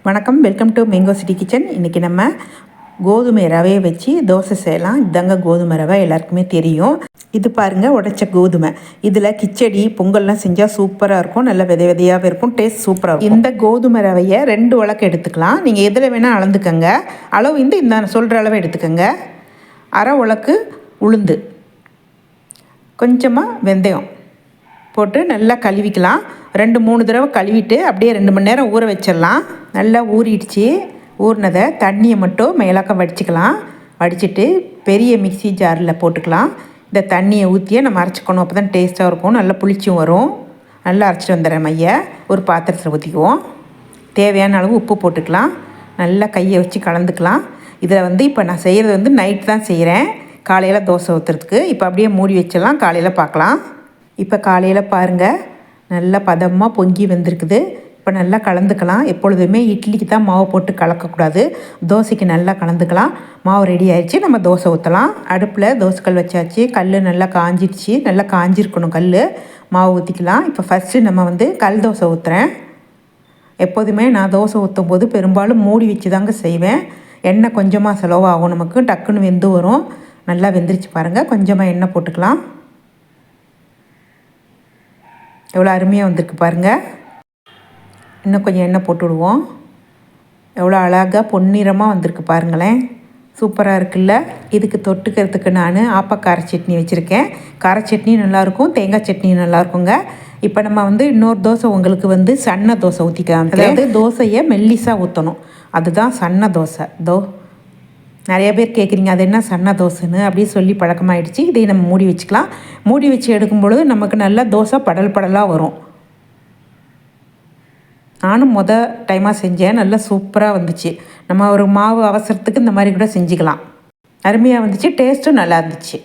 வணக்கம், welcome to mango city kitchen. இன்றைக்கி நம்ம கோதுமை ரவையை வச்சு தோசை செய்யலாம். இதாங்க கோதுமை ரவை, எல்லாருக்குமே தெரியும். இது பாருங்கள், உடைச்ச கோதுமை. இதில் கிச்சடி பொங்கல்லாம் செஞ்சால் சூப்பராக இருக்கும். நல்ல விதை விதையாகவே இருக்கும். டேஸ்ட் சூப்பராக இருக்கும். இந்த கோதுமை ரவையை 2 உலக்கு எடுத்துக்கலாம். நீங்கள் எதில் வேணால் அளந்துக்கங்க. அளவு இந்த சொல்கிற அளவை எடுத்துக்கோங்க. அரை உலக்கு உளுந்து, கொஞ்சமாக வெந்தயம் போட்டு நல்லா கழுவிக்கலாம். 2-3 தடவை கழுவிட்டு அப்படியே 2 மணி நேரம் ஊற வச்சிடலாம். நல்லா ஊறிடுச்சு. ஊறினதை தண்ணியை மட்டும் மேலாக்க வடிச்சிக்கலாம். வடிச்சிட்டு பெரிய மிக்சி ஜாரில் போட்டுக்கலாம். இந்த தண்ணியை ஊற்றியே நம்ம அரைச்சிக்கணும். அப்போ தான் டேஸ்ட்டாக இருக்கும். நல்லா புளிச்சும் வரும். நல்லா அரைச்சிட்டு வந்துடுறேன். மையை ஒரு பாத்திரத்தில் ஊற்றிக்குவோம். தேவையான அளவு உப்பு போட்டுக்கலாம். நல்லா கையை வச்சு கலந்துக்கலாம். இதில் இப்போ நான் செய்கிறது நைட் தான் செய்கிறேன், காலையில் தோசை ஊற்றுறதுக்கு. இப்போ அப்படியே மூடி வச்சிடலாம், காலையில் பார்க்கலாம். இப்போ காலையில் பாருங்கள், நல்லா பதமாக பொங்கி வந்திருக்குது. இப்போ நல்லா கலந்துக்கலாம். எப்பொழுதுமே இட்லிக்கு தான் மாவு போட்டு கலக்கக்கூடாது, தோசைக்கு நல்லா கலந்துக்கலாம். மாவு ரெடி ஆகிடுச்சு, நம்ம தோசை ஊற்றலாம். அடுப்பில் தோசைக்கல் வச்சாச்சு. கல் நல்லா காஞ்சிடுச்சு. நல்லா காஞ்சிருக்கணும் கல். மாவு ஊற்றிக்கலாம். இப்போ ஃபஸ்ட்டு நம்ம கல் தோசை ஊற்றுறேன். எப்போதுமே நான் தோசை ஊற்றும் போது பெரும்பாலும் மூடி வச்சு தாங்க செய்வேன். எண்ணெய் கொஞ்சமாக செலவாகும், நமக்கு டக்குன்னு வெந்து வரும். நல்லா வெந்துருச்சு பாருங்கள். கொஞ்சமாக எண்ணெய் போட்டுக்கலாம். எவ்வளோ அருமையாக வந்திருக்கு பாருங்கள். இன்னும் கொஞ்சம் எண்ணெய் போட்டு விடுவோம். எவ்வளோ அழகாக பொன்னிறமாக வந்திருக்கு பாருங்களேன். சூப்பராக இருக்குல்ல. இதுக்கு தொட்டுக்கிறதுக்கு நான் ஆப்பக்கார சட்னி வச்சுருக்கேன். கார சட்னி நல்லாயிருக்கும், தேங்காய் சட்னி நல்லாயிருக்குங்க. இப்போ நம்ம இன்னொரு தோசை உங்களுக்கு சன்ன தோசை ஊற்றிக்கலாம். அதாவது தோசையை மெல்லிஸாக ஊற்றணும், அதுதான் சன்ன தோசை. நிறைய பேர் கேட்குறீங்க, அது என்ன சன்ன தோசைன்னு அப்படி சொல்லி பழக்கமாகிடுச்சு. இதை நம்ம மூடி வச்சுக்கலாம். மூடி வச்சு எடுக்கும்பொழுது நமக்கு நல்லா தோசை படலாக வரும். நானும் டைமாக செஞ்சேன், நல்லா சூப்பராக வந்துச்சு. நம்ம ஒரு மாவு அவசரத்துக்கு இந்த மாதிரி கூட செஞ்சுக்கலாம். அருமையாக வந்துச்சு. டேஸ்ட்டும் நல்லா இருந்துச்சு.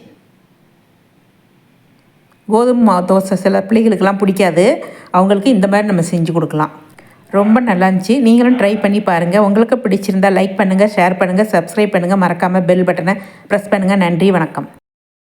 கோதுமை மாவு தோசை சில பிள்ளைகளுக்கெல்லாம் பிடிக்காது, அவங்களுக்கு இந்த மாதிரி நம்ம செஞ்சு கொடுக்கலாம். ரொம்ப நல்லா இருந்துச்சு. நீங்களும் ட்ரை பண்ணி பாருங்கள். உங்களுக்கு பிடிச்சிருந்தால் லைக் பண்ணுங்கள், ஷேர் பண்ணுங்கள், சப்ஸ்கிரைப் பண்ணுங்கள். மறக்காமல் பெல் பட்டனை ப்ரெஸ் பண்ணுங்கள். நன்றி, வணக்கம்.